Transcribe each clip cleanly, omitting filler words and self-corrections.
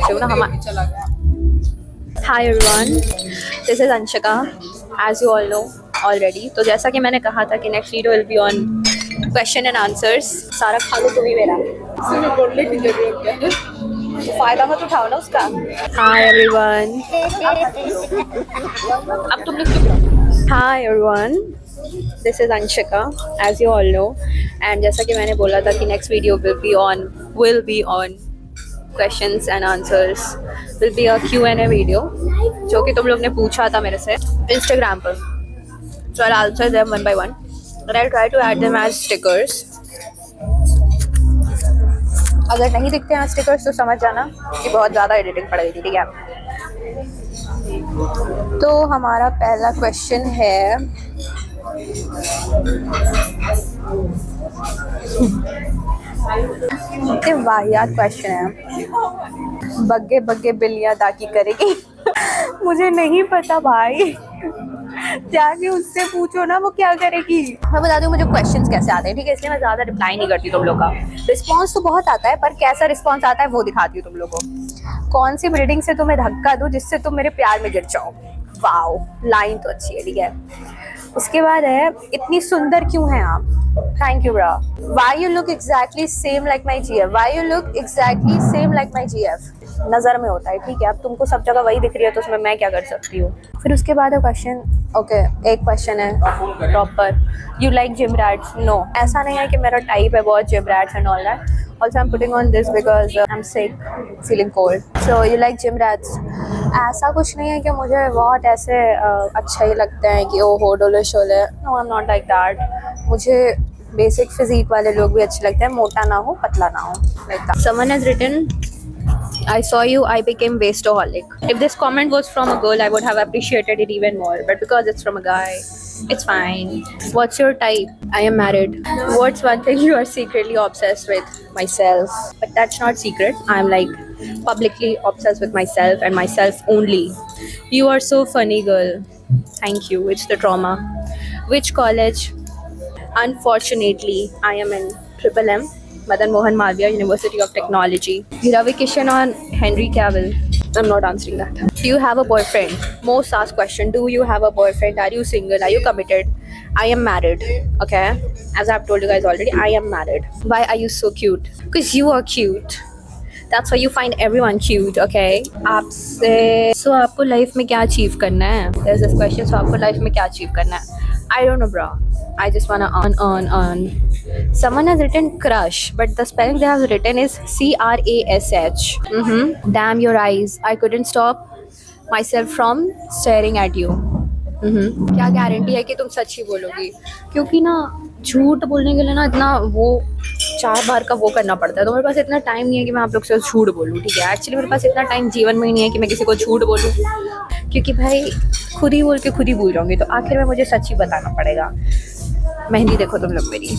से हूँ ना हम। Hi everyone, this is Anshika, as you all know already. तो जैसा कि मैंने कहा था कि next video will be on question and answers. सारा खा लो तुम ही मेरा। बोलने की जरूरत क्या है? फायदा मत उठाओ ना उसका। Hi everyone. अब तुम लोग चुप रहो। Hi everyone, this is Anshika, as you all know. And जैसा कि मैंने बोला था कि next video will be on questions and answers, will be a Q&A video जो कि तुम लोग ने पूछा था मेरे से Instagram पर. So I'll answer them one by one and I'll try to add them as stickers. अगर नहीं दिखते हैं स्टिकर्स तो समझ जाना कि बहुत ज़्यादा एडिटिंग पड़ेगी, ठीक है? तो हमारा पहला क्वेश्चन है वाहियात क्वेश्चन है। बग्गे बग्गे बिल्लियाँ दाकी करेगी। मुझे नहीं पता भाई, जाके उससे पूछो ना वो क्या करेगी। मैं बता दूँ मुझे क्वेश्चंस कैसे आते हैं, ठीक है? इसलिए मैं ज़्यादा रिप्लाई नहीं करती तुम लोग का। रिस्पांस तो बहुत आता है पर कैसा रिस्पांस आता है वो दिखाती हूँ तुम लोग को। कौन सी बिल्डिंग से तुम्हें धक्का दूँ जिससे तुम मेरे प्यार में गिर जाओ। वाओ, लाइन तो अच्छी है, ठीक है? उसके बाद है इतनी सुंदर क्यों हैं आप। Thank you bra. Why you look exactly same like my GF। Why you look exactly same like my GF। नज़र में होता है, ठीक है? अब तुमको सब जगह वही दिख रही है तो उसमें मैं क्या कर सकती हूँ। फिर उसके बाद है क्वेश्चन, ओके एक क्वेश्चन है proper, you like gym rats. No, ऐसा नहीं है कि मेरा टाइप है बहुत gym rats and all that. Also I'm putting on this because I'm sick, feeling cold. So you like gym rats? ऐसा कुछ नहीं है कि मुझे बहुत ऐसे अच्छा ही लगते हैं कि ओ हो डोले Sholay. No, I'm not like that. मुझे बेसिक फिजिक वाले लोग भी अच्छे लगते हैं, मोटा ना हो पतला ना हो, like that. Someone has written, I saw you, I became wasteaholic. If this comment was from a girl, I would have appreciated it even more. But because it's from a guy, it's fine. What's your type? I am married. What's one thing you are secretly obsessed with? Myself. But that's not secret. I'm like publicly obsessed with myself and myself only. You are so funny, girl. Thank you. It's the trauma. Which college? Unfortunately, I am in M. Madan Mohan Malviya, University of Technology. Ravi Kishan on Henry Cavill. I'm not answering that. Do you have a boyfriend? Most asked question. Do you have a boyfriend? Are you single? Are you committed? I am married. Okay. As I've told you guys already, I am married. Why are you so cute? Because you are cute. That's why you find everyone cute. Okay. आपसे so आपको life में क्या achieve करना है? There's this question. So आपको life में क्या achieve करना है? I don't know, bro. I just wanna earn. Someone has written crush, but the spelling they have written is CRASH. Damn your eyes. I couldn't stop myself from staring at you. क्या guarantee है कि तुम सच ही बोलोगी? क्योंकि ना झूठ बोलने के लिए ना इतना वो 4 बार का वो करना पड़ता है, तो मेरे पास इतना टाइम नहीं है कि मैं आप लोग से झूठ बोलूँ, ठीक है? एक्चुअली मेरे पास इतना टाइम जीवन में ही नहीं है कि मैं किसी को झूठ बोलूँ, क्योंकि भाई खुद ही बोल के खुद ही भूल जाऊँगी, तो आखिर में मुझे सच ही बताना पड़ेगा। मेहंदी देखो तुम लोग मेरी,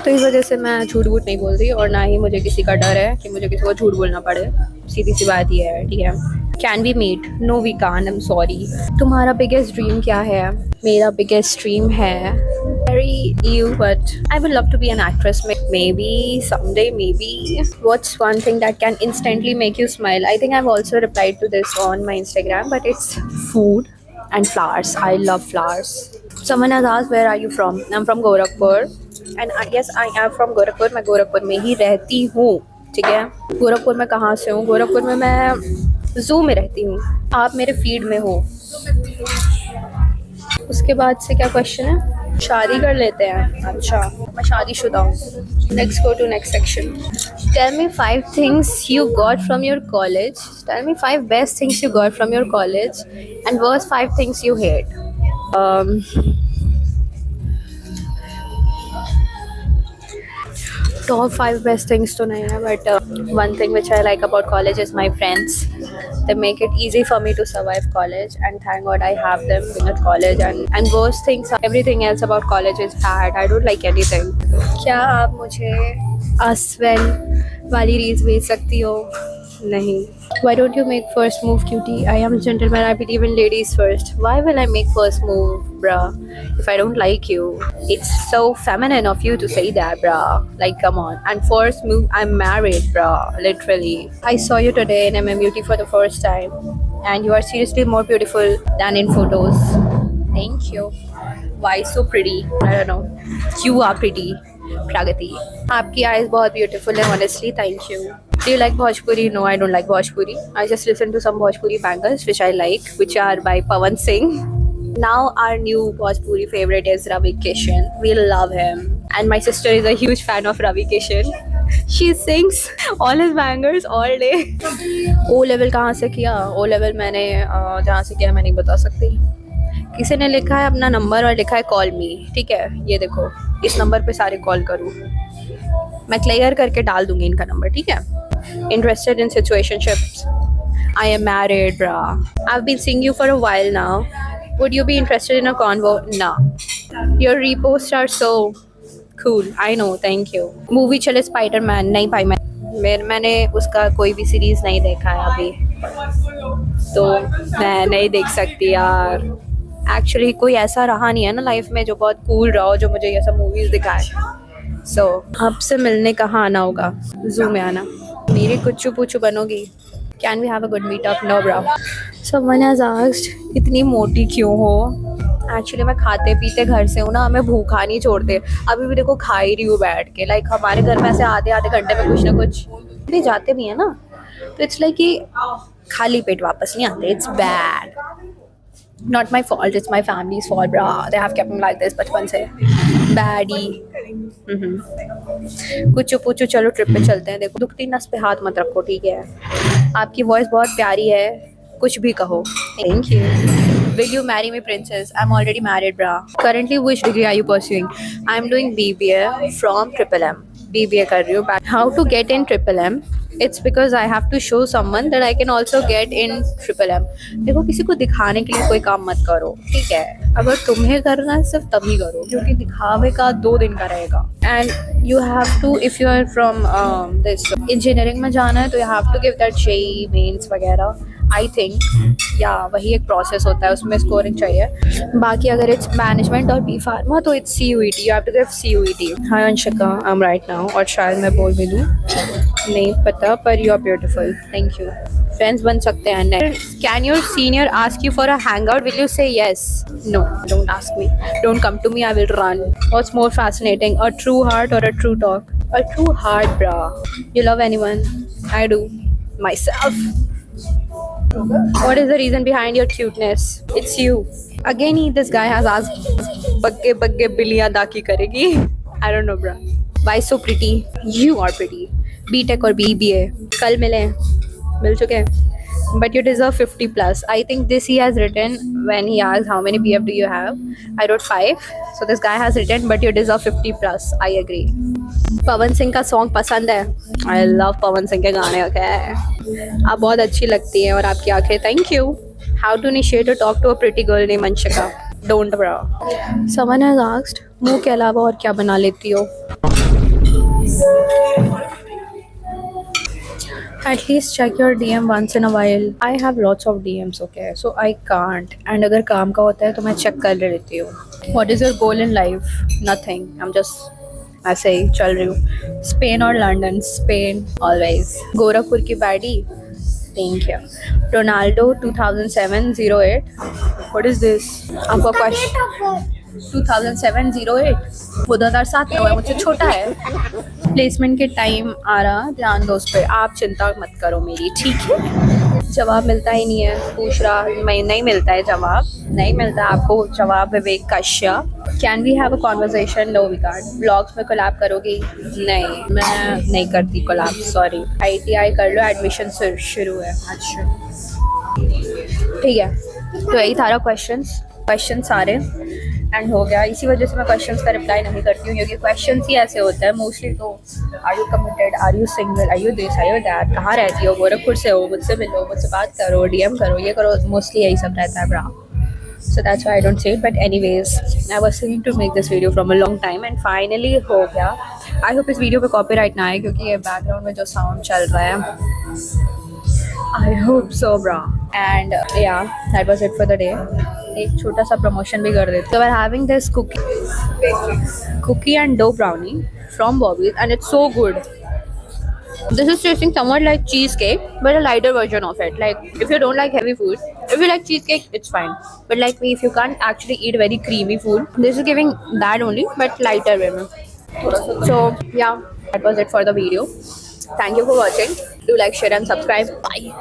तो इस वजह से मैं झूठ वूठ नहीं बोल रही और ना ही मुझे किसी का डर है कि मुझे किसी को झूठ बोलना पड़े। सीधी सी बात ये है, ठीक है? Can we meet? No we can, I am sorry. तुम्हारा बिगेस्ट ड्रीम क्या है? मेरा बिगेस्ट ड्रीम है very you, but I would love to be an actress. Maybe someday, maybe. What's one thing that can instantly make you smile? I think I've also replied to this on my Instagram, but it's food and flowers. I love flowers. Someone has asked, where are you from? I'm from Gorakhpur. And yes, I am from Gorakhpur. मैं गोरखपुर में ही रहती हूँ, ठीक है? गोरखपुर में कहाँ से हूँ? गोरखपुर में मैं ज़ू में रहती हूँ। आप मेरे फीड में हो। उसके बाद से क्या क्वेश्चन है? शादी कर लेते हैं। अच्छा, मैं शादीशुदा हूँ। Let's go to next section. Tell me 5 things you got from your college. Tell me 5 best things you got from your college and worst 5 things you hate. Top 5 best things तो नहीं है, but one thing which I like about college is my friends. They make it easy for me to survive college, and thank God I have them in at college. And worst things, everything else about college is bad. I don't like anything. क्या आप मुझे आसवन वाली reels भेज सकती हो? नहीं. Why don't you make first move, cutie? I am a gentleman. I believe in ladies first. Why will I make first move, bruh? If I don't like you, it's so feminine of you to say that, bruh. Like, come on. And first move, I'm married, bruh. Literally. I saw you today in MMUT for the first time, and you are seriously more beautiful than in photos. Thank you. Why so pretty? I don't know. You are pretty. Pragati. आपकी eyes बहुत beautiful है, honestly. Thank you. Do you like Bhojpuri? No, I don't like Bhojpuri. I just listen to some Bhojpuri bangers which I like, which are by Pawan Singh. Now our new Bhojpuri favorite is Ravi Kishan. We love him. And my sister is a huge fan of Ravi Kishan. She sings all his bangers all day. O level कहाँ से किया? O level मैंने जहाँ से किया मैं नहीं बता सकती. किसी ने लिखा है अपना नंबर और लिखा है कॉल मी. ठीक है, ये देखो, इस नंबर पे सारे कॉल करूँ. मैं क्लियर करके डाल दूंगी इनका नंबर. ठीक है. Interested in situationships. I am married, bruh. I've been seeing you for a while now. Would you be interested in a convo? No. Your reposts are so cool. I know, thank you. Movie चले Spider-Man. नहीं भाई, मैंने उसका कोई भी series नहीं देखा है अभी, तो मैं नहीं देख सकती यार. एक्चुअली कोई ऐसा रहा नहीं है ना लाइफ में जो बहुत कूल रहा हो, जो मुझे ये सब मूवीज दिखाए. सो आपसे मिलने कहाँ आना होगा? जू में आना. मेरी कुछ पूछू बनोगी? Can we have a good meetup? No bro. Someone has asked इतनी मोटी क्यों हो? एक्चुअली मैं खाते पीते घर से हूँ ना, हमें भूखा नहीं छोड़ते. अभी भी देखो खा ही रही हूँ बैठ के. लाइक हमारे घर में ऐसे आधे आधे घंटे में कुछ ना कुछ भी जाते भी है ना, तो इट्स लाइक कि खाली पेट वापस नहीं आते. It's bad. Not my fault, it's my family's fault, brah. They have kept me like this बचपन से. Baddie. कुछ पूछो, चलो ट्रिप पे चलते हैं. देखो दुखती नस पे हाथ मत रखो, ठीक है? आपकी वॉइस बहुत प्यारी है, कुछ भी कहो. Thank you. Will you marry me, princess? I'm already married, brah. Currently, which degree are you pursuing? I'm doing BBA from Triple M. BBA कर रही हूँ. How to get in Triple M? It's because I have to show someone that I can also get in Triple M. देखो किसी को दिखाने के लिए कोई काम मत करो, ठीक है? अगर तुम्हें करना है सिर्फ तभी करो, क्योंकि दिखावे का 2 दिन का रहेगा. And you have to, if you are from this engineering में जाना है तो you have to give that JEE mains वगैरह. आई थिंक या वही एक प्रोसेस होता है, उसमें स्कोरिंग चाहिए. बाकी अगर इट्स मैनेजमेंट और बी फार्मा तो it's CUET. You have to give CUET. Hi Anshika, I am right now. और शायद मैं बोल भी दूँ, नहीं पता, पर you are beautiful. Thank you. Friends बन सकते हैं. Can your senior ask you for a hang out? Will you say yes? No, don't ask me. Don't come to me, I will run. What's more fascinating, a true heart और a true talk? A true heart, bra. You love anyone? I do my self. What is the reason behind your cuteness? It's you. Again, this guy has asked, "Bagge bagge billiya daki karegi?" I don't know, bro. Why so pretty? You are pretty. B.Tech or BBA. कल मिल चुके हैं. But you deserve 50 plus. I think this he has written when he asked how many BF do you have. I wrote 5. So this guy has written, but you deserve 50 plus. I agree. Pawan Singh का song पसंद है. I love Pawan Singh के गाने. Okay. आप बहुत अच्छी लगती हैं और आपकी आंखें. Thank you. How to initiate a talk to a pretty girl named Anshika? Don't, bro. Someone has asked, मुँह के अलावा और क्या बना लेती हो? At least check your DM once in a while. I have lots of DMs, okay? So I can't. And अगर काम का होता है तो मैं check कर लेती हूँ. What is your goal in life? Nothing. I'm just ऐसे ही चल रही हूँ. Spain or London? Spain always. Gorakhpur की baddie. Thank you. Ronaldo 2007-08. What is this? आपका question? 2007-08. वो 2007 में हुआ है, मुझसे छोटा है. प्लेसमेंट के टाइम आ रहा, ध्यान दो उस पर. आप चिंता मत करो मेरी, ठीक है? जवाब मिलता ही नहीं है. पूछ रहा, मैं नहीं मिलता है जवाब. नहीं मिलता आपको जवाब. Vivek Kashyap. Can we have a conversation? No we can't. Blogs में कोलैब करोगी? नहीं, मैं नहीं करती कोलैब, सॉरी. ITI कर लो, एडमिशन शुरू है. अच्छा ठीक है. तो यही था क्वेश्चन सारे एंड हो गया. इसी वजह से मैं क्वेश्चंस का रिप्लाई नहीं करती हूँ, क्योंकि क्वेश्चंस ही ऐसे होते हैं मोस्टली. तो are you committed, are you single, are you this, are you that, कहाँ रहती हो, गोरखपुर से हो, मुझसे मिलो, मुझसे बात करो, DM करो, ये करो. मोस्टली यही सब रहता है, ब्रा. So that's why I don't say it. But anyways, I was thinking to make this video from a long time and finally हो गया. I hope इस वीडियो पे कॉपीराइट ना आए, क्योंकि ये बैकग्राउंड में जो साउंड चल रहा है I hope so, bro. And yeah, that was it for the day. एक छोटा सा promotion भी कर देते. So we're having this cookie and dough brownie from Bobby's, and it's so good. This is tasting somewhat like cheesecake, but a lighter version of it. Like if you don't like heavy food, if you like cheesecake, it's fine. But like me, if you can't actually eat very creamy food, this is giving that only, but lighter way. So yeah, that was it for the video. Thank you for watching. Do like, share, and subscribe. Bye.